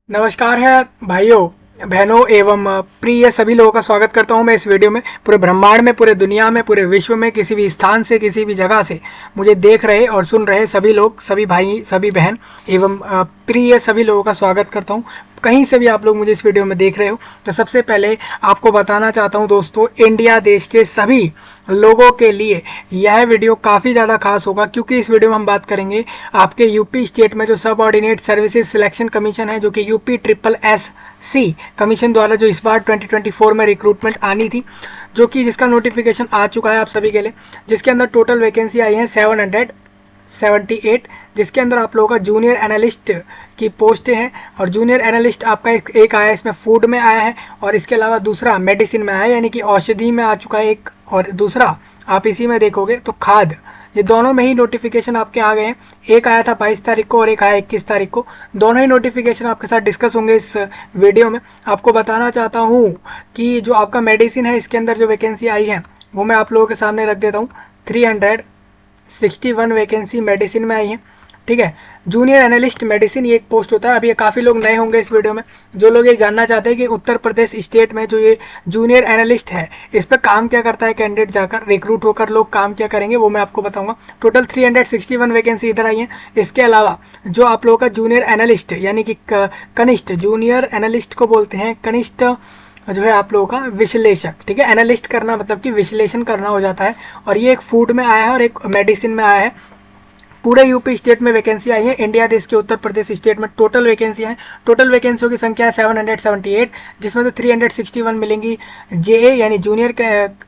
नमस्कार है भाइयों बहनों एवं प्रिय सभी लोगों का स्वागत करता हूं मैं इस वीडियो में। पूरे ब्रह्मांड में, पूरे दुनिया में, पूरे विश्व में, किसी भी स्थान से, किसी भी जगह से मुझे देख रहे और सुन रहे सभी लोग, सभी भाई, सभी बहन एवं प्रिय सभी लोगों का स्वागत करता हूं। कहीं से भी आप लोग मुझे इस वीडियो में देख रहे हो तो सबसे पहले आपको बताना चाहता हूं दोस्तों, इंडिया देश के सभी लोगों के लिए यह वीडियो काफ़ी ज़्यादा खास होगा, क्योंकि इस वीडियो में हम बात करेंगे आपके यूपी स्टेट में जो सब ऑर्डिनेट सर्विसेज सिलेक्शन कमीशन है, जो कि यूपी SSC कमीशन द्वारा जो इस बार 2024 में रिक्रूटमेंट आनी थी, जो कि जिसका नोटिफिकेशन आ चुका है आप सभी के लिए, जिसके अंदर टोटल वैकेंसी आई है 778, जिसके अंदर आप लोगों का जूनियर एनालिस्ट की पोस्टें हैं। और जूनियर एनालिस्ट आपका एक आया, इसमें फूड में आया है, और इसके अलावा दूसरा मेडिसिन में आया है, यानी कि औषधि में आ चुका है एक, और दूसरा आप इसी में देखोगे तो खाद। ये दोनों में ही नोटिफिकेशन आपके आ गए हैं। एक आया था 22 तारीख को और एक आया 21 तारीख को। दोनों ही नोटिफिकेशन आपके साथ डिस्कस होंगे इस वीडियो में। आपको बताना चाहता हूँ कि जो आपका मेडिसिन है, इसके अंदर जो वैकेंसी आई है वो मैं आप लोगों के सामने रख देता हूँ। 361 वैकेंसी मेडिसिन में आई है, ठीक है। जूनियर एनालिस्ट मेडिसिन ये एक पोस्ट होता है। अभी ये काफ़ी लोग नए होंगे इस वीडियो में, जो लोग ये जानना चाहते हैं कि उत्तर प्रदेश स्टेट में जो ये जूनियर एनालिस्ट है, इस पर काम क्या करता है कैंडिडेट, जाकर रिक्रूट होकर लोग काम क्या करेंगे, वो मैं आपको बताऊंगा। टोटल 361 वैकेंसी इधर आई है। इसके अलावा जो आप लोगों का जूनियर एनालिस्ट यानी कि कनिष्ठ, जूनियर एनालिस्ट को बोलते हैं कनिष्ठ, जो है आप लोगों का विश्लेषक, ठीक है। एनालिस्ट करना मतलब कि विश्लेषण करना हो जाता है। और ये एक फूड में आया है और एक मेडिसिन में आया है। पूरे यूपी स्टेट में वैकेंसी आई है। इंडिया देश के उत्तर प्रदेश स्टेट में टोटल वैकेंसियाँ हैं। टोटल वैकेंसियों की संख्या है 778, जिसमें से 361 मिलेंगी JA यानी जूनियर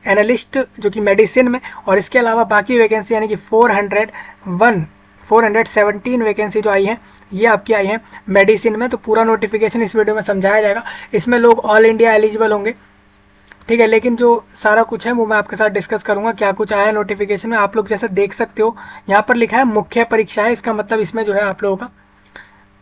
एनालिस्ट जो कि मेडिसिन में, और इसके अलावा बाकी वैकेंसी यानी कि 417 वैकेंसी जो आई है ये आपकी आई है मेडिसिन में। तो पूरा नोटिफिकेशन इस वीडियो में समझाया जाएगा। इसमें लोग ऑल इंडिया एलिजिबल होंगे, ठीक है। लेकिन जो सारा कुछ है वो मैं आपके साथ डिस्कस करूंगा। क्या कुछ आया है नोटिफिकेशन में, आप लोग जैसे देख सकते हो यहाँ पर लिखा है मुख्य परीक्षा है। इसका मतलब इसमें जो है आप लोगों का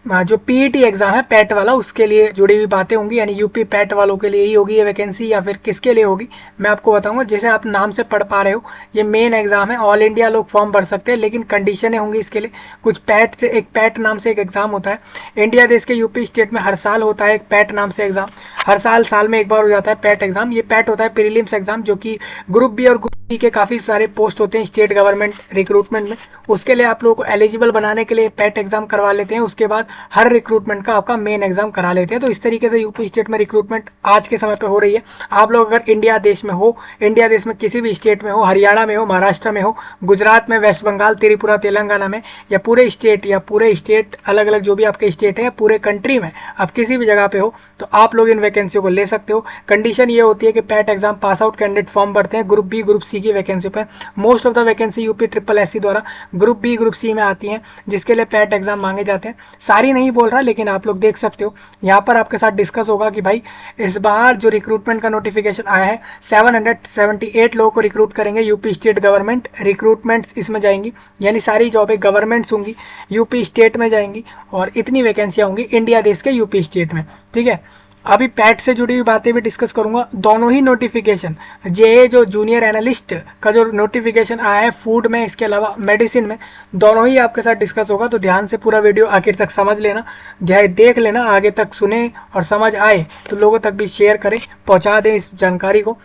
जो PET एग्जाम है पैट वाला, उसके लिए जुड़ी हुई बातें होंगी, यानी यूपी पैट वालों के लिए ही होगी ये वैकेंसी, या फिर किसके लिए होगी मैं आपको बताऊंगा। जैसे आप नाम से पढ़ पा रहे हो, ये मेन एग्जाम है। ऑल इंडिया लोग फॉर्म भर सकते हैं, लेकिन कंडीशनें होंगी इसके लिए। कुछ पैट से, एक पैट नाम से एक एग्जाम होता है इंडिया देश के यूपी स्टेट में, हर साल होता है एक पैट नाम से एग्जाम। हर साल में एक बार हो जाता है पैट एग्जाम। ये पैट होता है प्रीलिम्स एग्जाम, जो कि ग्रुप बी और ग्रुप सी के काफ़ी सारे पोस्ट होते हैं स्टेट गवर्नमेंट रिक्रूटमेंट में। उसके लिए आप लोगों को एलिजिबल बनाने के लिए पैट एग्जाम करवा लेते हैं। उसके बाद हर रिक्रूटमेंट का आपका मेन एग्जाम करा लेते हैं। तो इस तरीके से यूपी स्टेट में रिक्रूटमेंट आज के समय पे हो रही है। आप लोग अगर इंडिया देश में हो, इंडिया देश में किसी भी स्टेट में हो, हरियाणा में हो, महाराष्ट्र में हो, गुजरात में, वेस्ट बंगाल, त्रिपुरा, तेलंगाना में, या पूरे स्टेट अलग अलग जो भी आपके स्टेट है, पूरे कंट्री में आप किसी भी जगह पे हो, तो आप लोग इन वैकेंसियों को ले सकते हो। कंडीशन ये होती है कि PAT exam pass out candidate form भरते हैं ग्रुप बी ग्रुप सी की वैकेंसी पर। Most of the vacancy UP SSC द्वारा ग्रुप बी ग्रुप सी में आती हैं, जिसके लिए पैट एग्जाम मांगे जाते हैं। सारी नहीं बोल रहा, लेकिन आप लोग देख सकते हो यहाँ पर आपके साथ डिस्कस होगा कि भाई इस बार जो रिक्रूटमेंट का नोटिफिकेशन आया है 778 लोगों को रिक्रूट करेंगे यूपी स्टेट गवर्नमेंट। रिक्रूटमेंट्स इसमें जाएंगी, यानी सारी जॉबें गवर्नमेंट्स होंगी यूपी स्टेट में जाएंगी, और इतनी वैकेंसियाँ होंगी इंडिया देश के यूपी स्टेट में, ठीक है। अभी पैट से जुड़ी हुई बातें भी डिस्कस करूंगा। दोनों ही नोटिफिकेशन, जे जो जूनियर एनालिस्ट का जो नोटिफिकेशन आया है फूड में, इसके अलावा मेडिसिन में, दोनों ही आपके साथ डिस्कस होगा। तो ध्यान से पूरा वीडियो आखिर तक समझ लेना, चाहे देख लेना, आगे तक सुने और समझ आए तो लोगों तक भी शेयर करें, पहुंचा दें इस जानकारी को।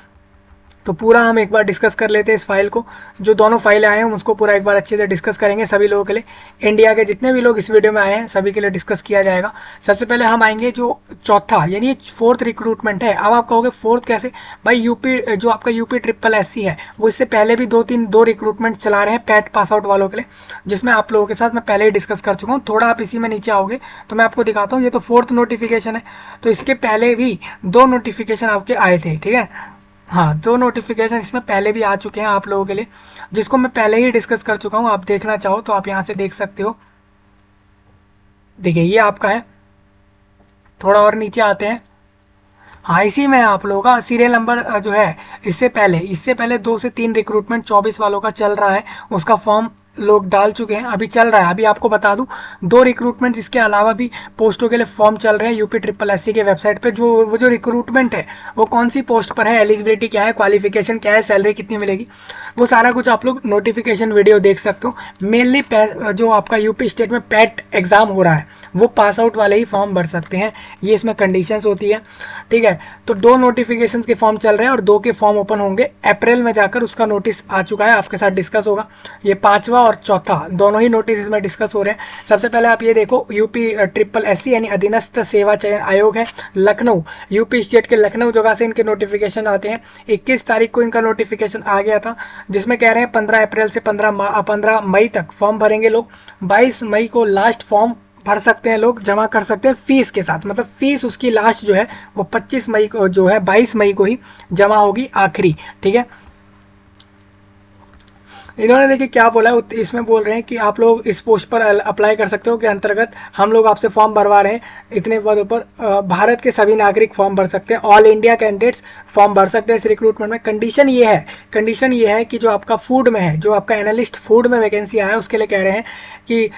तो पूरा हम एक बार डिस्कस कर लेते हैं इस फाइल को। जो दोनों फाइलें आए हैं हम उसको पूरा एक बार अच्छे से डिस्कस करेंगे सभी लोगों के लिए। इंडिया के जितने भी लोग इस वीडियो में आए हैं सभी के लिए डिस्कस किया जाएगा। सबसे पहले हम आएंगे जो चौथा, यानी ये 4th रिक्रूटमेंट है। अब आप कहोगे 4th कैसे भाई, यूपी जो आपका यूपी SSC है वो इससे पहले भी दो रिक्रूटमेंट चला रहे हैं पैट पास आउट वालों के लिए, जिसमें आप लोगों के साथ मैं पहले ही डिस्कस कर चुका हूँ। थोड़ा आप इसी में नीचे आओगे तो मैं आपको दिखाता हूँ। ये तो 4th नोटिफिकेशन है, तो इसके पहले भी 2 नोटिफिकेशन आपके आए थे, ठीक है। हाँ, 2 नोटिफिकेशन इसमें पहले भी आ चुके हैं आप लोगों के लिए, जिसको मैं पहले ही डिस्कस कर चुका हूँ। आप देखना चाहो तो आप यहाँ से देख सकते हो। देखिए ये आपका है। थोड़ा और नीचे आते हैं। हाँ, इसी में आप लोगों का सीरियल नंबर जो है, इससे पहले 2 से 3 रिक्रूटमेंट 24 वालों का चल रहा है, उसका फॉर्म लोग डाल चुके हैं, अभी चल रहा है। अभी आपको बता दूं 2 रिक्रूटमेंट इसके अलावा भी पोस्टों के लिए फॉर्म चल रहे हैं UPSSC के वेबसाइट पे। वो जो रिक्रूटमेंट है वो कौन सी पोस्ट पर है, एलिजिबिलिटी क्या है, क्वालिफिकेशन क्या है, सैलरी कितनी मिलेगी, वो सारा कुछ आप लोग नोटिफिकेशन वीडियो देख सकते हो। मेनली जो आपका यूपी स्टेट में पैट एग्जाम हो रहा है वो पास आउट वाले ही फॉर्म भर सकते हैं, ये इसमें कंडीशंस होती है, ठीक है। तो 2 नोटिफिकेशंस के फॉर्म चल रहे हैं और 2 के फॉर्म ओपन होंगे अप्रैल में जाकर, उसका नोटिस आ चुका है, आपके साथ डिस्कस होगा। ये 5वां और 4था दोनों ही नोटिस इसमें डिस्कस हो रहे हैं। सबसे पहले आप ये देखो, UPSSC यानी अधीनस्थ सेवा चयन आयोग है लखनऊ, यूपी स्टेट के लखनऊ जगह से इनके नोटिफिकेशन आते हैं। 21 तारीख को इनका नोटिफिकेशन आ गया था, जिसमें कह रहे हैं 15 अप्रैल से 15 मई तक फॉर्म भरेंगे लोग। 22 मई को लास्ट फॉर्म भर सकते हैं लोग, जमा कर सकते हैं फीस के साथ, मतलब फीस उसकी लास्ट जो है वो 25 मई को जो है 22 मई को ही जमा होगी आखिरी, ठीक है। इन्होंने देखिए क्या बोला है, इसमें बोल रहे हैं कि आप लोग इस पोस्ट पर अप्लाई कर सकते हो के अंतर्गत हम लोग आपसे फॉर्म भरवा रहे हैं इतने पदों पर। भारत के सभी नागरिक फॉर्म भर सकते हैं, ऑल इंडिया कैंडिडेट्स फॉर्म भर सकते हैं इस रिक्रूटमेंट में। कंडीशन ये है कि जो आपका फूड में है, जो आपका एनालिस्ट फूड में वैकेंसी आया है, उसके लिए कह रहे हैं कि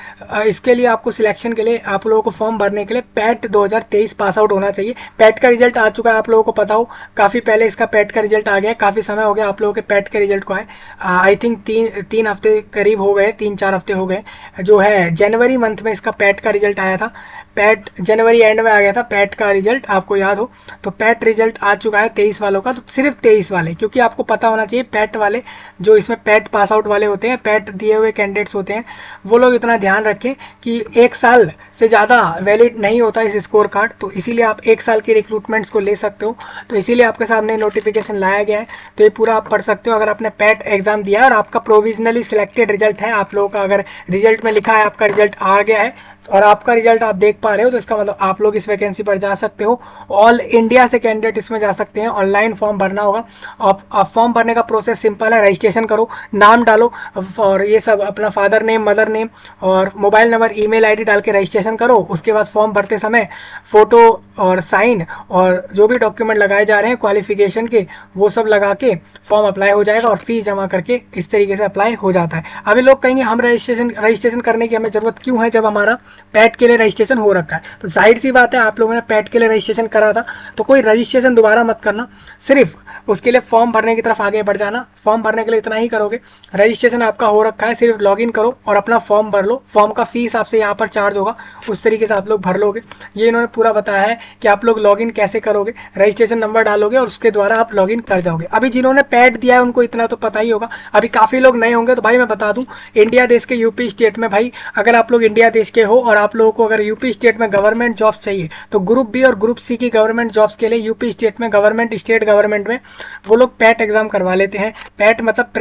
इसके लिए आपको सिलेक्शन के लिए आप लोगों को फॉर्म भरने के लिए पैट 2023 पास आउट होना चाहिए। पैट का रिजल्ट आ चुका है, आप लोगों को पता हो, काफ़ी पहले इसका पैट का रिजल्ट आ गया, काफ़ी समय हो गया आप लोगों के पैट के रिजल्ट को आए। आई थिंक तीन हफ्ते करीब हो गए, 3-4 हफ्ते हो गए। जो है जनवरी मंथ में इसका पैट का रिजल्ट आया था, पैट जनवरी एंड में आ गया था पैट का रिजल्ट, आपको याद हो। तो पैट रिजल्ट आ चुका है 23 वालों का, तो सिर्फ 23 वाले, क्योंकि आपको पता होना चाहिए पैट वाले जो इसमें पैट पास आउट वाले होते हैं, पैट दिए हुए कैंडिडेट्स होते हैं, वो लोग इतना ध्यान रखें कि 1 साल से ज़्यादा वैलिड नहीं होता इस स्कोर कार्ड, तो इसीलिए आप 1 साल की रिक्रूटमेंट्स को ले सकते हो। तो इसीलिए आपके सामने नोटिफिकेशन लाया गया है, तो ये पूरा आप पढ़ सकते हो। अगर आपने पैट एग्जाम दिया है और आपका प्रोविजनली सिलेक्टेड रिजल्ट है, आप लोगों का अगर रिजल्ट में लिखा है आपका रिजल्ट आ गया है और आपका रिजल्ट आप देख पा रहे हो, तो इसका मतलब आप लोग इस वैकेंसी पर जा सकते हो। ऑल इंडिया से कैंडिडेट इसमें जा सकते हैं, ऑनलाइन फॉर्म भरना होगा। आप फॉर्म भरने का प्रोसेस सिंपल है, रजिस्ट्रेशन करो, नाम डालो और ये सब अपना फादर नेम, मदर नेम और मोबाइल नंबर, ईमेल आईडी डाल के रजिस्ट्रेशन करो। उसके बाद फॉर्म भरते समय फ़ोटो और साइन और जो भी डॉक्यूमेंट लगाए जा रहे हैं क्वालिफिकेशन के, वो सब लगा के फॉर्म अप्लाई हो जाएगा और फीस जमा करके इस तरीके से अप्लाई हो जाता है। अभी लोग कहेंगे हम रजिस्ट्रेशन करने की हमें ज़रूरत क्यों है जब हमारा पैट के लिए रजिस्ट्रेशन हो रखा है। तो जाहिर सी बात है, आप लोगों ने पैट के लिए रजिस्ट्रेशन करा था तो कोई रजिस्ट्रेशन दोबारा मत करना, सिर्फ उसके लिए फॉर्म भरने की तरफ आगे बढ़ जाना। फॉर्म भरने के लिए इतना ही करोगे, रजिस्ट्रेशन आपका हो रखा है, सिर्फ लॉगिन करो और अपना फॉर्म भर लो। फॉर्म का फीस आपसे यहाँ पर चार्ज होगा, उस तरीके से आप लोग भर लोगे। ये इन्होंने पूरा बताया है कि आप लोग लॉगिन कैसे करोगे, रजिस्ट्रेशन नंबर डालोगे और उसके द्वारा आप लॉगिन कर जाओगे। अभी जिन्होंने पैट दिया है उनको इतना तो पता ही होगा, अभी काफ़ी लोग नए होंगे। तो भाई मैं बता दूं, इंडिया देश के यूपी स्टेट में, भाई अगर आप लोग इंडिया देश के हो और आप लोगों को अगर यूपी स्टेट में गवर्नमेंट जॉब्स चाहिए, तो ग्रुप बी और ग्रुप सी की गवर्नमेंट जॉब्स के लिए यूपी स्टेट में गवर्नमेंट, स्टेट गवर्नमेंट में वो लोग पैट एग्जाम करवा लेते हैं। पैट मतलब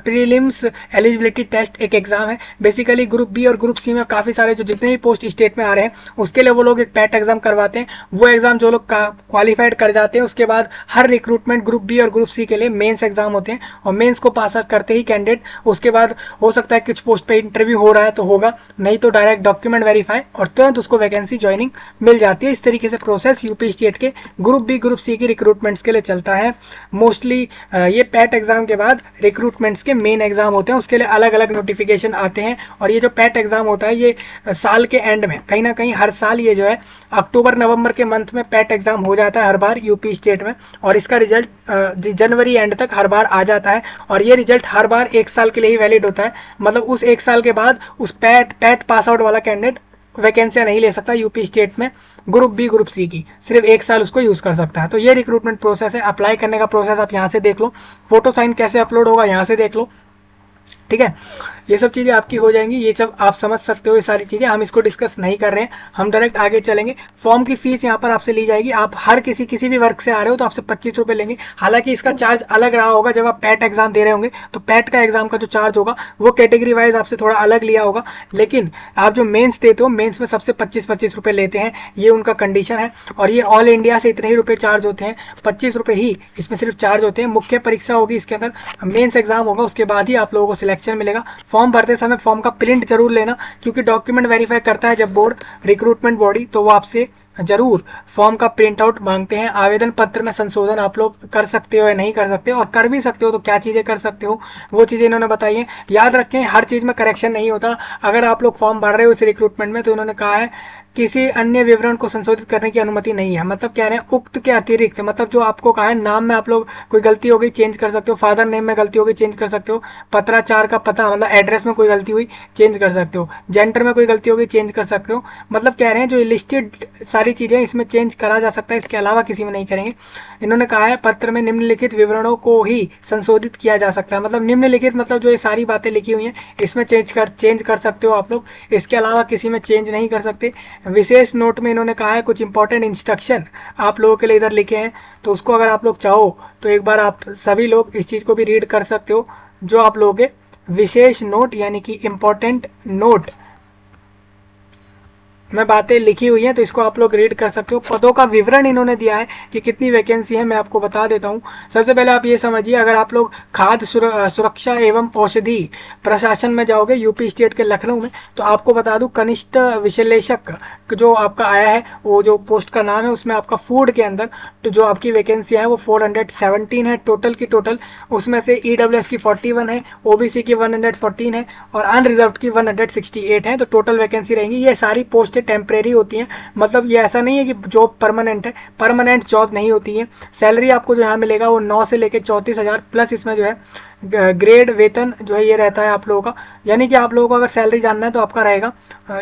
प्रीलिम्स एलिजिबिलिटी टेस्ट, एक एग्जाम है। बेसिकली ग्रुप बी और ग्रुप सी में काफ़ी सारे जो जितने भी पोस्ट स्टेट में आ रहे हैं उसके लिए वो लोग एक पैट एग्जाम करवाते हैं। वो एग्जाम जो लोग क्वालिफाइड कर जाते हैं, उसके बाद हर रिक्रूटमेंट ग्रुप बी और ग्रुप सी के लिए मेंस एग्जाम होते हैं और मेंस को पास करते ही कैंडिडेट, उसके बाद हो सकता है कुछ पोस्ट पे इंटरव्यू हो रहा है तो होगा, नहीं तो डायरेक्ट डॉक्यूमेंट वेरीफाई और तुरंत उसको वैकेंसी ज्वाइनिंग मिल जाती है। इस तरीके से प्रोसेस यूपी स्टेट के ग्रुप बी ग्रुप सी की रिक्रूटमेंट्स के लिए चलता है। मोस्टली ये पैट एग्जाम के बाद रिक्रूटमेंट्स के मेन एग्जाम होते हैं, उसके लिए अलग अलग नोटिफिकेशन आते हैं। और ये जो पैट एग्जाम होता है ये साल के एंड में, कहीं ना कहीं हर साल ये जो है अक्टूबर नवंबर के मंथ में पैट एग्जाम हो जाता है हर बार यूपी स्टेट में, और इसका रिजल्ट जनवरी एंड तक हर बार आ जाता है। और ये रिजल्ट हर बार 1 साल के लिए ही वैलिड होता है, मतलब उस 1 साल के बाद उस पैट पास आउट वाला कैंडिडेट वैकेंसियाँ नहीं ले सकता यूपी स्टेट में ग्रुप बी ग्रुप सी की, सिर्फ 1 साल उसको यूज़ कर सकता है। तो ये रिक्रूटमेंट प्रोसेस है। अप्लाई करने का प्रोसेस आप यहाँ से देख लो, फोटो साइन कैसे अपलोड होगा यहाँ से देख लो, ठीक है। ये सब चीज़ें आपकी हो जाएंगी, ये सब आप समझ सकते हो। ये सारी चीज़ें हम इसको डिस्कस नहीं कर रहे हैं, हम डायरेक्ट आगे चलेंगे। फॉर्म की फीस यहाँ पर आपसे ली जाएगी। आप हर किसी भी वर्क से आ रहे हो तो आपसे 25 रुपये लेंगे। हालांकि इसका चार्ज अलग रहा होगा जब आप पैट एग्जाम दे रहे होंगे, तो पैट का एग्जाम का जो चार्ज होगा वो कैटेगरी वाइज आपसे थोड़ा अलग लिया होगा। लेकिन आप जो मेन्स देते हो, मेन्स में सबसे 25 रुपये लेते हैं, ये उनका कंडीशन है। और ये ऑल इंडिया से इतने ही रुपये चार्ज होते हैं, 25 रुपये ही इसमें सिर्फ चार्ज होते हैं। मुख्य परीक्षा होगी इसके अंदर, मेन्स एग्जाम होगा, उसके बाद ही आप लोगों को सिलेक्शन मिलेगा। फॉर्म भरते समय फॉर्म का प्रिंट जरूर लेना, क्योंकि डॉक्यूमेंट वेरीफाई करता है जब बोर्ड, रिक्रूटमेंट बॉडी, तो वो आपसे जरूर फॉर्म का प्रिंट आउट मांगते हैं। आवेदन पत्र में संशोधन आप लोग कर सकते हो या नहीं कर सकते, और कर भी सकते हो तो क्या चीज़ें कर सकते हो वो चीज़ें इन्होंने बताई हैं। याद रखें हर चीज़ में करेक्शन नहीं होता। अगर आप लोग फॉर्म भर रहे हो इस रिक्रूटमेंट में तो इन्होंने कहा है किसी अन्य विवरण को संशोधित करने की अनुमति नहीं है। मतलब कह रहे हैं उक्त के अतिरिक्त, मतलब जो आपको कहा है नाम में आप लोग कोई गलती हो गई चेंज कर सकते हो, फादर नेम में गलती हो गई चेंज कर सकते हो, पत्राचार का पता मतलब एड्रेस में कोई गलती हुई चेंज कर सकते हो, जेंडर में कोई गलती हो गई चेंज कर सकते हो। मतलब कह रहे हैं जो लिस्टेड सारी चीज़ें इसमें चेंज करा जा सकता है, इसके अलावा किसी में नहीं करेंगे। इन्होंने कहा है पत्र में निम्नलिखित विवरणों को ही संशोधित किया जा सकता है। मतलब निम्नलिखित मतलब जो ये सारी बातें लिखी हुई हैं इसमें चेंज कर सकते हो आप लोग, इसके अलावा किसी में चेंज नहीं कर सकते। विशेष नोट में इन्होंने कहा है कुछ इंपॉर्टेंट इंस्ट्रक्शन आप लोगों के लिए इधर लिखे हैं, तो उसको अगर आप लोग चाहो तो एक बार आप सभी लोग इस चीज़ को भी रीड कर सकते हो। जो आप लोगों के विशेष नोट यानी कि इंपॉर्टेंट नोट में बातें लिखी हुई हैं तो इसको आप लोग रीड कर सकते हो। पदों का विवरण इन्होंने दिया है कि कितनी वैकेंसी है, मैं आपको बता देता हूँ। सबसे पहले आप ये समझिए, अगर आप लोग खाद्य सुरक्षा एवं औषधि प्रशासन में जाओगे यूपी स्टेट के लखनऊ में, तो आपको बता दूं कनिष्ठ विश्लेषक जो आपका आया है वो जो पोस्ट का नाम है उसमें आपका फूड के अंदर तो जो आपकी वैकेंसी है वो 417 है टोटल की टोटल। उसमें से EWS की 41 है, OBC की 114 है और अनरिजर्व की 168 है। तो टोटल वैकेंसी रहेंगी। ये सारी पोस्ट टेम्परेरी होती हैं, मतलब ये ऐसा नहीं है कि जॉब परमानेंट है, परमानेंट जॉब नहीं होती है। सैलरी आपको जो यहाँ मिलेगा वो 9 से लेकर 34,000 प्लस इसमें जो है ग्रेड वेतन जो है ये रहता है आप लोगों का। यानी कि आप लोगों को अगर सैलरी जानना है तो आपका रहेगा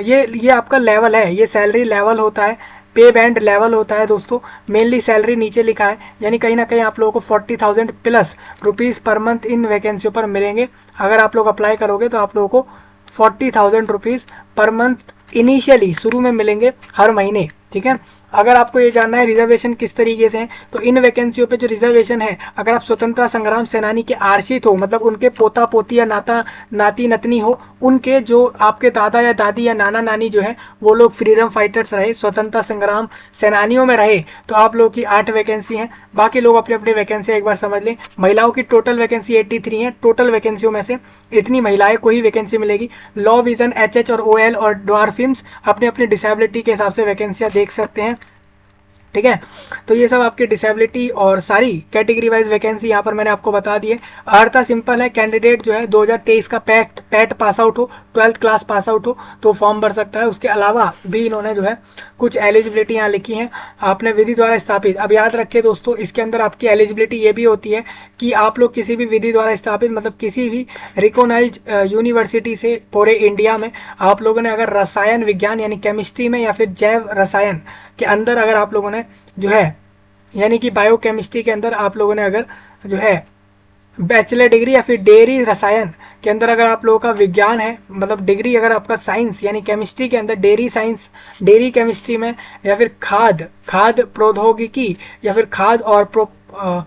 ये आपका लेवल है, ये सैलरी लेवल होता है, पे बैंड लेवल होता है दोस्तों। मेनली सैलरी नीचे लिखा है, यानी कहीं ना कहीं आप लोगों को 40,000 प्लस रुपीज़ पर मंथ इन वैकेंसियों पर मिलेंगे। अगर आप लोग अप्लाई करोगे तो आप लोगों को 40,000 रुपीज़ पर मंथ इनिशियली शुरू में मिलेंगे हर महीने, ठीक है। अगर आपको ये जानना है रिजर्वेशन किस तरीके से है, तो इन वैकेंसियों पे जो रिजर्वेशन है, अगर आप स्वतंत्रता संग्राम सेनानी के आश्रित हो, मतलब उनके पोता पोती या नाती नतनी हो, उनके जो आपके दादा या दादी या नाना नानी जो है वो लोग फ्रीडम फाइटर्स रहे, स्वतंत्रता संग्राम सेनानियों में रहे, तो आप लोग की 8 वैकेंसी हैं। बाकी लोग अपनी अपनी वैकेंसी एक बार समझ लें। महिलाओं की टोटल वैकेंसी 83 है। टोटल वैकेंसियों में से इतनी महिलाएं को ही वैकेंसी मिलेगी। लॉ विजन, HH और OL और ड्वार्फिम्स अपनी अपनी डिसेबिलिटी के हिसाब से वैकेंसियाँ देख सकते हैं, ठीक है। तो ये सब आपकी डिसेबिलिटी और सारी कैटेगरी वाइज वैकेंसी यहाँ पर मैंने आपको बता दी है। अर्हता सिंपल है, कैंडिडेट जो है 2023 का पैट पास आउट हो, 12th क्लास पास आउट हो तो फॉर्म भर सकता है। उसके अलावा भी इन्होंने जो है कुछ एलिजिबिलिटी यहाँ लिखी है। आपने विधि द्वारा स्थापित, अब याद रखिए दोस्तों इसके अंदर आपकी एलिजिबिलिटी ये भी होती है कि आप लोग किसी भी विधि द्वारा स्थापित मतलब किसी भी रिकॉग्नाइज्ड यूनिवर्सिटी से पूरे इंडिया में आप लोगों ने अगर रसायन विज्ञान यानी केमिस्ट्री में या फिर जैव रसायन के अंदर अगर आप लोगों ने जो है यानी कि बायोकेमिस्ट्री के अंदर आप लोगों ने अगर जो है बैचलर डिग्री या फिर डेयरी रसायन के अंदर अगर आप लोगों का विज्ञान है, मतलब डिग्री अगर आपका साइंस यानी केमिस्ट्री के अंदर डेयरी साइंस, डेयरी केमिस्ट्री में या फिर खाद्य प्रौद्योगिकी या फिर खाद्य और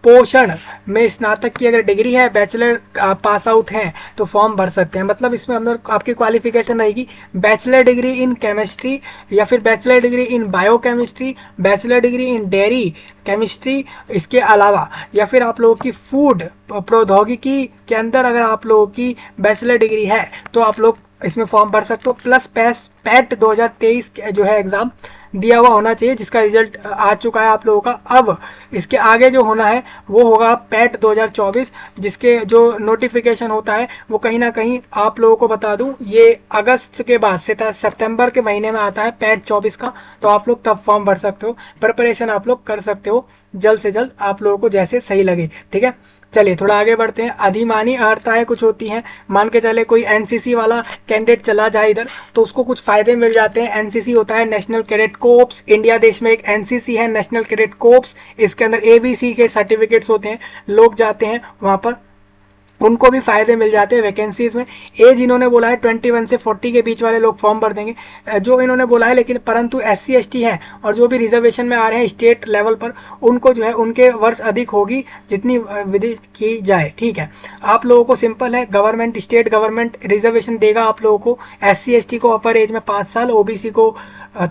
पोषण में स्नातक की अगर डिग्री है, बैचलर पास आउट हैं तो फॉर्म भर सकते हैं। मतलब इसमें अंदर आपकी क्वालिफिकेशन रहेगी बैचलर डिग्री इन केमिस्ट्री या फिर bachelor degree in biochemistry, bachelor degree in dairy chemistry, इसके अलावा या फिर आप लोगों की फूड प्रौद्योगिकी के अंदर अगर आप लोगों की बैचलर डिग्री है तो आप लोग इसमें फॉर्म भर सकते हो। प्लस पैट 2023 जो है एग्ज़ाम दिया हुआ होना चाहिए जिसका रिजल्ट आ चुका है आप लोगों का। अब इसके आगे जो होना है वो होगा पैट 2024 जिसके जो नोटिफिकेशन होता है वो कहीं ना कहीं आप लोगों को बता दूं ये अगस्त के बाद से सितंबर के महीने में आता है पैट 24 का, तो आप लोग तब फॉर्म भर सकते हो। प्रिपरेशन आप लोग कर सकते हो जल्द से जल्द आप लोगों को जैसे सही लगे, ठीक है। चलिए थोड़ा आगे बढ़ते हैं। अधिमानी अर्हताएं कुछ होती हैं, मान के चले कोई एनसीसी वाला कैंडिडेट चला जाए इधर तो उसको कुछ फ़ायदे मिल जाते हैं। एनसीसी होता है नेशनल कैडेट कोर्प्स, इंडिया देश में एक एनसीसी है नेशनल कैडेट कोर्प्स, इसके अंदर ABC के सर्टिफिकेट्स होते हैं, लोग जाते हैं वहाँ पर उनको भी फ़ायदे मिल जाते हैं वैकेंसीज में। एज इन्होंने बोला है 21 से 40 के बीच वाले लोग फॉर्म भर देंगे जो इन्होंने बोला है, लेकिन परंतु SC ST हैं और जो भी रिजर्वेशन में आ रहे हैं स्टेट लेवल पर उनको जो है उनके वर्ष अधिक होगी जितनी विधि की जाए, ठीक है। आप लोगों को सिंपल है, गवर्नमेंट स्टेट गवर्नमेंट रिजर्वेशन देगा आप लोगों को। SC ST को अपर एज में 5 साल, OBC को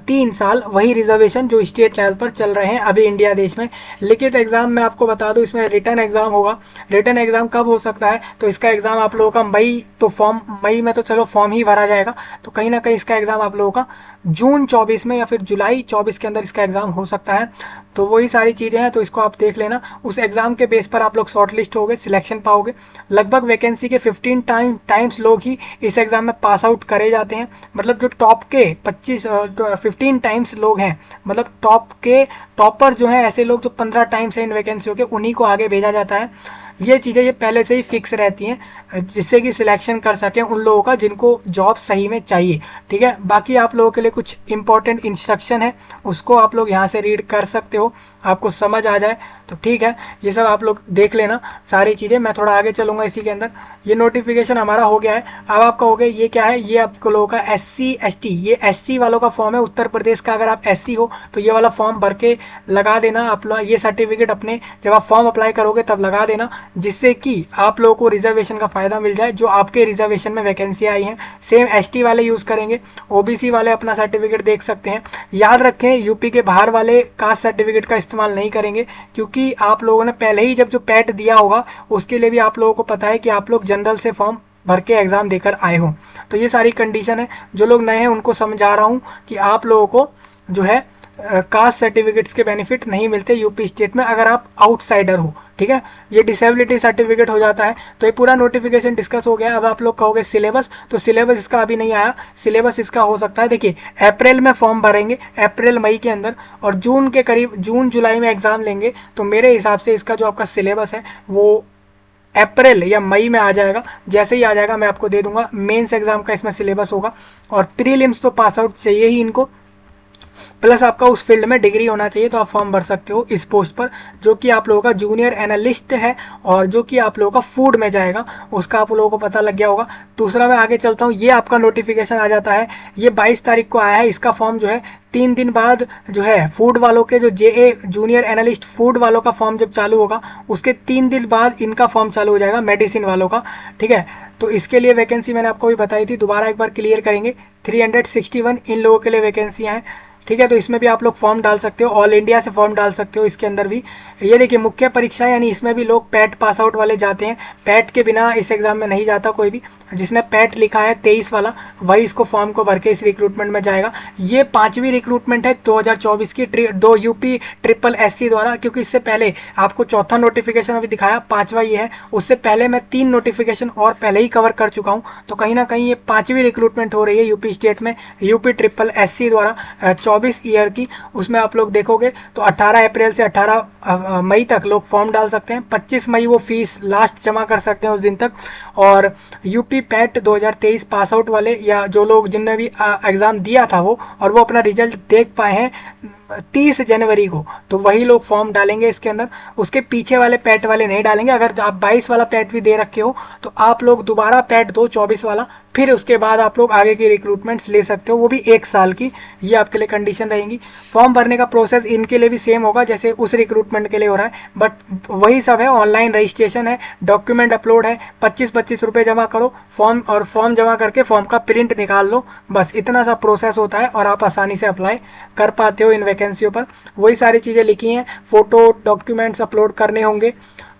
3 साल, वही रिजर्वेशन जो स्टेट लेवल पर चल रहे हैं अभी इंडिया देश में। लिखित एग्जाम में आपको बता दूं इसमें रिटर्न एग्जाम होगा। रिटर्न एग्जाम कब हो सकता है, है, तो इसका एग्ज़ाम आप लोगों का मई में तो चलो फॉर्म ही भरा जाएगा, तो कहीं ना कहीं इसका एग्ज़ाम आप लोगों का जून 24 में या फिर जुलाई 24 के अंदर इसका एग्ज़ाम हो सकता है। तो वही सारी चीज़ें हैं, तो इसको आप देख लेना। उस एग्ज़ाम के बेस पर आप लोग शॉर्ट लिस्ट होगे, सिलेक्शन पाओगे। लगभग वैकेंसी के 15 टाइम्स लोग ही इस एग्ज़ाम में पास आउट करे जाते हैं। मतलब जो टॉप के 15 टाइम्स लोग हैं, मतलब टॉपर जो हैं, ऐसे लोग जो 15 टाइम्स हैं इन वैकेंसियों के, उन्हीं को आगे भेजा जाता है। ये चीज़ें ये पहले से ही फिक्स रहती हैं, जिससे कि सिलेक्शन कर सकें उन लोगों का जिनको जॉब सही में चाहिए। ठीक है, बाकी आप लोगों के लिए कुछ इंपॉर्टेंट इंस्ट्रक्शन है, उसको आप लोग यहाँ से रीड कर सकते हो, आपको समझ आ जाए तो ठीक है। ये सब आप लोग देख लेना सारी चीज़ें। मैं थोड़ा आगे चलूँगा इसी के अंदर। ये नोटिफिकेशन हमारा हो गया है। अब आपका हो गया, ये क्या है, ये आपको लोगों का SC ST, ये SC वालों का फॉर्म है। उत्तर प्रदेश का अगर आप SC हो तो ये वाला फॉर्म भर के लगा देना। आप लोग ये सर्टिफिकेट अपने जब आप फॉर्म अप्लाई करोगे तब लगा देना, जिससे कि आप लोगों को रिजर्वेशन का फ़ायदा मिल जाए। जो आपके रिजर्वेशन में वैकेंसी आई हैं सेम ST वाले यूज़ करेंगे, OBC वाले अपना सर्टिफिकेट देख सकते हैं। याद रखें, यूपी के बाहर वाले कास्ट सर्टिफिकेट का इस्तेमाल नहीं करेंगे, क्योंकि आप लोगों ने पहले ही जब जो पैट दिया होगा उसके लिए भी आप लोगों को पता है कि आप लोग जनरल से फॉर्म भर के एग्ज़ाम देकर आए हो। तो ये सारी कंडीशन है। जो लोग नए हैं उनको समझा रहा हूँ कि आप लोगों को जो है कास्ट सर्टिफिकेट्स के बेनिफिट नहीं मिलते यूपी स्टेट में अगर आप आउटसाइडर हो। ठीक है, ये डिसेबिलिटी सर्टिफिकेट हो जाता है। तो ये पूरा नोटिफिकेशन डिस्कस हो गया। अब आप लोग कहोगे सिलेबस, तो सिलेबस इसका अभी नहीं आया। सिलेबस इसका हो सकता है, देखिए अप्रैल में फॉर्म भरेंगे, अप्रैल मई के अंदर, और जून के करीब जून जुलाई में एग्ज़ाम लेंगे। तो मेरे हिसाब से इसका जो आपका सिलेबस है वो अप्रैल या मई में आ जाएगा। जैसे ही आ जाएगा मैं आपको दे दूंगा। मेंस एग्जाम का इसमें सिलेबस होगा, और प्रीलिम्स तो पास आउट चाहिए ही इनको, प्लस आपका उस फील्ड में डिग्री होना चाहिए, तो आप फॉर्म भर सकते हो इस पोस्ट पर, जो कि आप लोगों का जूनियर एनालिस्ट है, और जो कि आप लोगों का फूड में जाएगा, उसका आप लोगों को पता लग गया होगा। दूसरा मैं आगे चलता हूँ। ये आपका नोटिफिकेशन आ जाता है, ये 22 तारीख को आया है। इसका फॉर्म जो है 3 दिन बाद जो है फूड वालों के, जो JA जूनियर एनालिस्ट फूड वालों का फॉर्म जब चालू होगा, उसके 3 दिन बाद इनका फॉर्म चालू हो जाएगा, मेडिसिन वालों का। ठीक है, तो इसके लिए वैकेंसी मैंने आपको भी बताई थी, दोबारा एक बार क्लियर करेंगे। 361 इन लोगों के लिए वैकेंसियाँ हैं। ठीक है, तो इसमें भी आप लोग फॉर्म डाल सकते हो, ऑल इंडिया से फॉर्म डाल सकते हो इसके अंदर भी। ये देखिए मुख्य परीक्षा, यानी इसमें भी लोग पैट पास आउट वाले जाते हैं। पैट के बिना इस एग्ज़ाम में नहीं जाता कोई भी। जिसने पैट लिखा है 23 वाला, वही इसको फॉर्म को भर के इस रिक्रूटमेंट में जाएगा। ये 5वीं रिक्रूटमेंट है 2024 की, 2 UP SSC द्वारा, क्योंकि इससे पहले आपको चौथा नोटिफिकेशन अभी दिखाया, 5वां ये है। उससे पहले मैं 3 नोटिफिकेशन और पहले ही कवर कर चुका हूँ। तो कहीं ना कहीं ये 5वीं रिक्रूटमेंट हो रही है यूपी स्टेट में, UP SSC द्वारा 24 ईयर की। उसमें आप लोग देखोगे तो 18 अप्रैल से 18 मई तक लोग फॉर्म डाल सकते हैं। 25 मई वो फीस लास्ट जमा कर सकते हैं उस दिन तक। और यूपी पैट 2023 पास आउट वाले, या जो लोग जिनने भी एग्ज़ाम दिया था वो, और वो अपना रिजल्ट देख पाए हैं 30 जनवरी को, तो वही लोग फॉर्म डालेंगे इसके अंदर। उसके पीछे वाले पैट वाले नहीं डालेंगे। अगर आप 22 वाला पैट भी दे रखे हो तो आप लोग दोबारा पैट दो 24 वाला, फिर उसके बाद आप लोग आगे की रिक्रूटमेंट्स ले सकते हो, वो भी 1 साल की। ये आपके लिए कंडीशन रहेंगी। फॉर्म भरने का प्रोसेस इनके लिए भी सेम होगा जैसे उस रिक्रूटमेंट के लिए हो रहा है, बट वही सब है। ऑनलाइन रजिस्ट्रेशन है, डॉक्यूमेंट अपलोड है, 25-25 रुपये जमा करो फॉर्म, और फॉर्म जमा करके फॉर्म का प्रिंट निकाल लो, बस इतना सा प्रोसेस होता है, और आप आसानी से अप्लाई कर पाते हो इन वैकेंसियों पर। वही सारी चीज़ें लिखी हैं, फ़ोटो डॉक्यूमेंट्स अपलोड करने होंगे।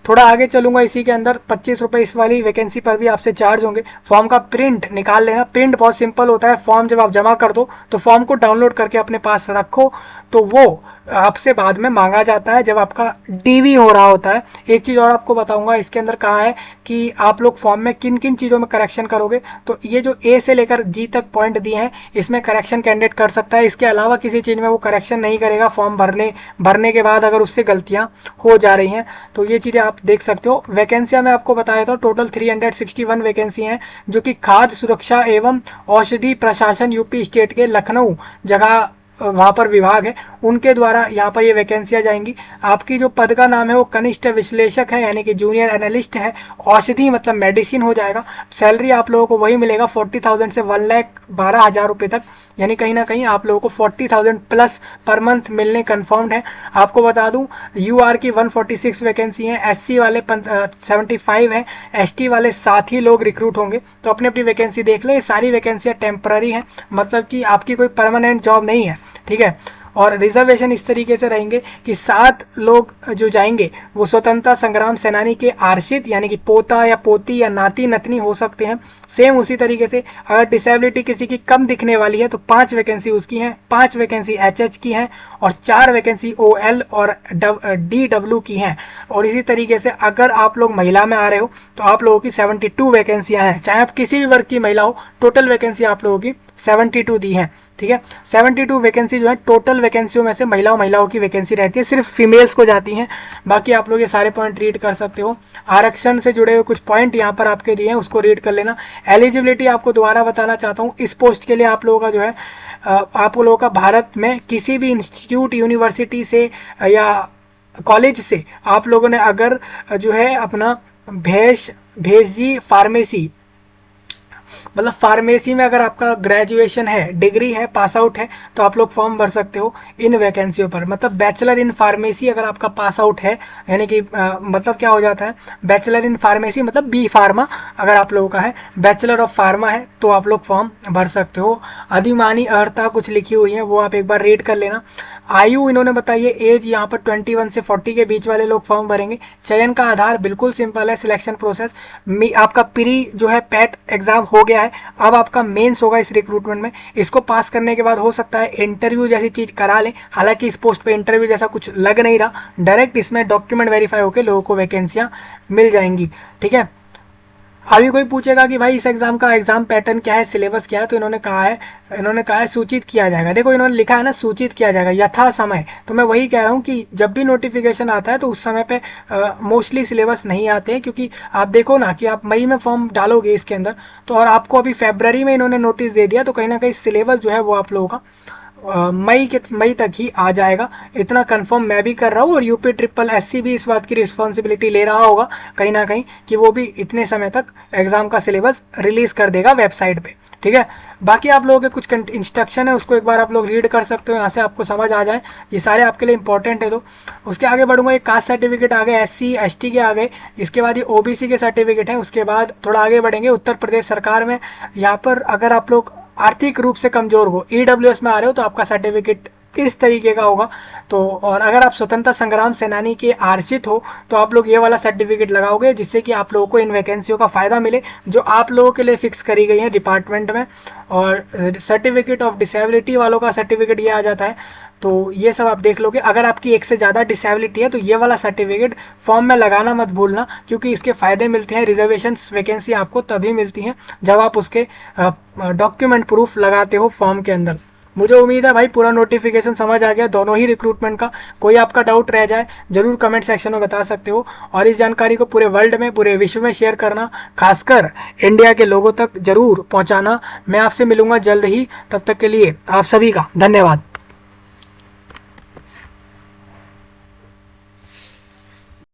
थोड़ा आगे चलूंगा इसी के अंदर, 25 रुपये इस वाली वैकेंसी पर भी आपसे चार्ज होंगे। फॉर्म का प्रिंट निकाल लेना। प्रिंट बहुत सिंपल होता है। फॉर्म जब आप जमा कर दो तो फॉर्म को डाउनलोड करके अपने पास रखो, तो वो आपसे बाद में मांगा जाता है जब आपका DV हो रहा होता है। एक चीज़ और आपको बताऊंगा, इसके अंदर कहा है कि आप लोग फॉर्म में किन किन चीज़ों में करेक्शन करोगे। तो ये जो A से लेकर G तक पॉइंट दिए हैं, इसमें करेक्शन कैंडिडेट कर सकता है। इसके अलावा किसी चीज़ में वो करेक्शन नहीं करेगा फॉर्म भरने के बाद, अगर उससे गलतियाँ हो जा रही हैं। तो ये चीज़ें आप देख सकते हो। वैकेंसियाँ मैं आपको बताया था, टोटल 361 वैकेंसी हैं, जो कि खाद्य सुरक्षा एवं औषधि प्रशासन यूपी स्टेट के लखनऊ जगह वहाँ पर विभाग है, उनके द्वारा यहाँ पर ये वैकेंसियाँ जाएंगी। आपकी जो पद का नाम है वो कनिष्ठ विश्लेषक है, यानी कि जूनियर एनालिस्ट है। औषधि मतलब मेडिसिन हो जाएगा। सैलरी आप लोगों को वही मिलेगा 40,000 से 1,12,000 रुपये तक, यानी कहीं ना कहीं आप लोगों को 40,000 प्लस पर मंथ मिलने कन्फर्म्ड है। आपको बता दूं UR की 146 वैकेंसी हैं, SC वाले 75 हैं, ST वाले 7 ही लोग रिक्रूट होंगे। तो अपनी अपनी वैकेंसी देख ले। सारी वैकेंसियाँ टेम्पररी हैं, मतलब कि आपकी कोई परमानेंट जॉब नहीं है। ठीक है, और रिजर्वेशन इस तरीके से रहेंगे कि 7 लोग जो जाएंगे वो स्वतंत्रता संग्राम सेनानी के आश्रित यानी कि पोता या पोती या नाती नतनी हो सकते हैं। सेम उसी तरीके से अगर डिसेबिलिटी किसी की कम दिखने वाली है तो 5 वैकेंसी उसकी हैं, 5 वैकेंसी एचएच की हैं और 4 वैकेंसी ओएल और डीडब्ल्यू की हैं। और इसी तरीके से अगर आप लोग महिला में आ रहे हो तो आप लोगों की 72 वैकेंसियाँ हैं, चाहे आप किसी भी वर्ग की महिला हो, टोटल वैकेंसी आप लोगों की 72 दी हैं। ठीक है, 72 वैकेंसी जो है टोटल वैकेंसियों में से महिलाओं की वैकेंसी रहती है, सिर्फ फीमेल्स को जाती हैं। बाकी आप लोग ये सारे पॉइंट रीड कर सकते हो। आरक्षण से जुड़े हुए कुछ पॉइंट यहाँ पर आपके दिए हैं, उसको रीड कर लेना। एलिजिबिलिटी आपको दोबारा बताना चाहता हूँ, इस पोस्ट के लिए आप लोगों का जो है आप लोगों का भारत में किसी भी इंस्टीट्यूट यूनिवर्सिटी से या कॉलेज से आप लोगों ने अगर जो है अपना भेजी फार्मेसी मतलब फार्मेसी में अगर आपका ग्रेजुएशन है, डिग्री है, पास आउट है, तो आप लोग फॉर्म भर सकते हो इन वैकेंसियों पर। मतलब बैचलर इन फार्मेसी अगर आपका पास आउट है, यानी कि मतलब क्या हो जाता है, बैचलर इन फार्मेसी मतलब बी फार्मा अगर आप लोगों का है, बैचलर ऑफ फार्मा है तो आप लोग फॉर्म भर सकते हो। अधिमानी अर्हता कुछ लिखी हुई है, वो आप एक बार रीड कर लेना। आयु इन्होंने बताई है, एज यहाँ पर 21 से 40 के बीच वाले लोग फॉर्म भरेंगे। चयन का आधार बिल्कुल सिंपल है, सिलेक्शन प्रोसेस आपका प्री जो है पैट एग्जाम हो गया है, अब आपका मेंस होगा इस रिक्रूटमेंट में। इसको पास करने के बाद हो सकता है इंटरव्यू जैसी चीज़ करा लें, हालांकि इस पोस्ट पे इंटरव्यू जैसा कुछ लग नहीं रहा, डायरेक्ट इसमें डॉक्यूमेंट वेरीफाई होकर लोगों को वैकेंसियाँ मिल जाएंगी। ठीक है, अभी कोई पूछेगा कि भाई इस एग्जाम का एग्जाम पैटर्न क्या है, सिलेबस क्या है, तो इन्होंने कहा है सूचित किया जाएगा। देखो इन्होंने लिखा है ना सूचित किया जाएगा यथा समय, तो मैं वही कह रहा हूँ कि जब भी नोटिफिकेशन आता है तो उस समय पे मोस्टली सिलेबस नहीं आते हैं, क्योंकि आप देखो ना कि आप मई में फॉर्म डालोगे इसके अंदर तो, और आपको अभी फरवरी में इन्होंने नोटिस दे दिया, तो कहीं ना कहीं सिलेबस जो है वो आप लोगों का मई तक ही आ जाएगा, इतना कंफर्म मैं भी कर रहा हूँ। और यूपी ट्रिपल एससी भी इस बात की रिस्पॉन्सिबिलिटी ले रहा होगा कहीं ना कहीं कि वो भी इतने समय तक एग्जाम का सिलेबस रिलीज कर देगा वेबसाइट पे। ठीक है, बाकी आप लोगों के कुछ इंस्ट्रक्शन है उसको एक बार आप लोग रीड कर सकते हो, यहाँ से आपको समझ आ जाए, ये सारे आपके लिए इंपॉर्टेंट है। तो उसके आगे बढ़ूंगा, एक कास्ट सर्टिफिकेट आ गए, SC ST के आ गए, इसके बाद ये OBC के सर्टिफिकेट हैं। उसके बाद थोड़ा आगे बढ़ेंगे, उत्तर प्रदेश सरकार में यहाँ पर अगर आप लोग आर्थिक रूप से कमजोर हो, EWS में आ रहे हो तो आपका सर्टिफिकेट इस तरीके का होगा। तो और अगर आप स्वतंत्रता संग्राम सेनानी के आश्रित हो तो आप लोग ये वाला सर्टिफिकेट लगाओगे, जिससे कि आप लोगों को इन वैकेंसियों का फ़ायदा मिले जो आप लोगों के लिए फिक्स करी गई है डिपार्टमेंट में। और सर्टिफिकेट ऑफ डिसेबिलिटी वालों का सर्टिफिकेट ये आ जाता है, तो ये सब आप देख लोगे। अगर आपकी एक से ज़्यादा डिसेबिलिटी है तो ये वाला सर्टिफिकेट फॉर्म में लगाना मत भूलना, क्योंकि इसके फ़ायदे मिलते हैं, रिजर्वेशन वैकेंसी आपको तभी मिलती हैं जब आप उसके डॉक्यूमेंट प्रूफ लगाते हो फॉर्म के अंदर। मुझे उम्मीद है भाई पूरा नोटिफिकेशन समझ आ गया दोनों ही रिक्रूटमेंट का। कोई आपका डाउट रह जाए जरूर कमेंट सेक्शन में बता सकते हो, और इस जानकारी को पूरे वर्ल्ड में, पूरे विश्व में शेयर करना, खासकर इंडिया के लोगों तक जरूर पहुंचाना। मैं आपसे मिलूंगा जल्द ही, तब तक के लिए आप सभी का धन्यवाद।